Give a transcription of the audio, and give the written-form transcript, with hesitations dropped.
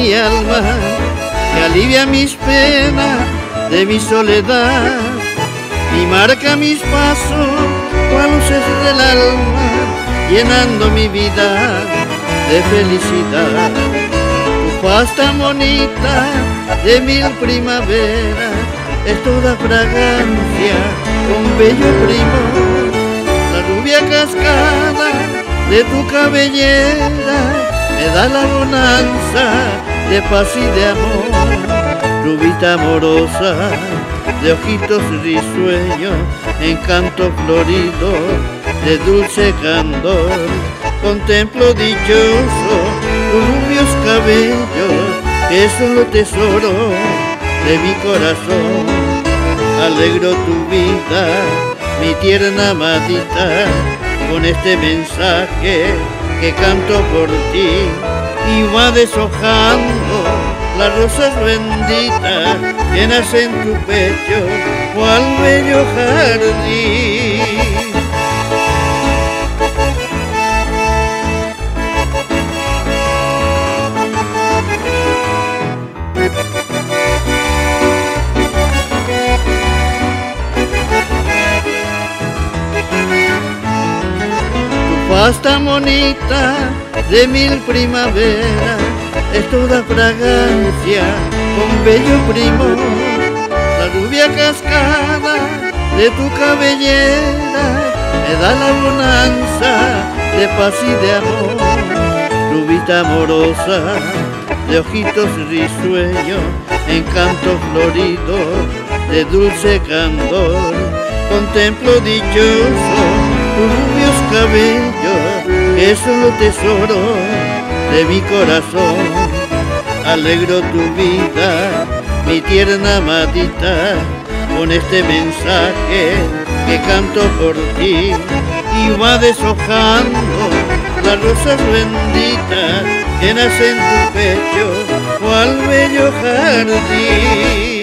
mi alma, que alivia mis penas de mi soledad y marca mis pasos con luces del alma, llenando mi vida de felicidad. Tu faz tan bonita de mil primaveras es toda fragancia con bello primor. La rubia cascada de tu cabellera me da la bonanza de paz y de amor. Rubita amorosa de ojitos risueños, encanto florido de dulce candor. Contemplo dichoso tus rubios cabellos, que son los tesoros de mi corazón. Alegro tu vida, mi tierna amadita, con este mensaje que canto por ti. Y va deshojando las rosas benditas que nacen en tu pecho, cual bello jardín. Tu faz tan bonita de mil primaveras es toda fragancia con bello primor. La rubia cascada de tu cabellera me da la bonanza de paz y de amor. Rubita amorosa de ojitos risueños, encanto florido de dulce candor. Contemplo dichoso tus rubios cabellos, que son los tesoros de mi corazón. Alegro tu vida, mi tierna amadita, con este mensaje que canto por ti. Y va deshojando las rosas benditas que nacen en tu pecho, cual bello jardín.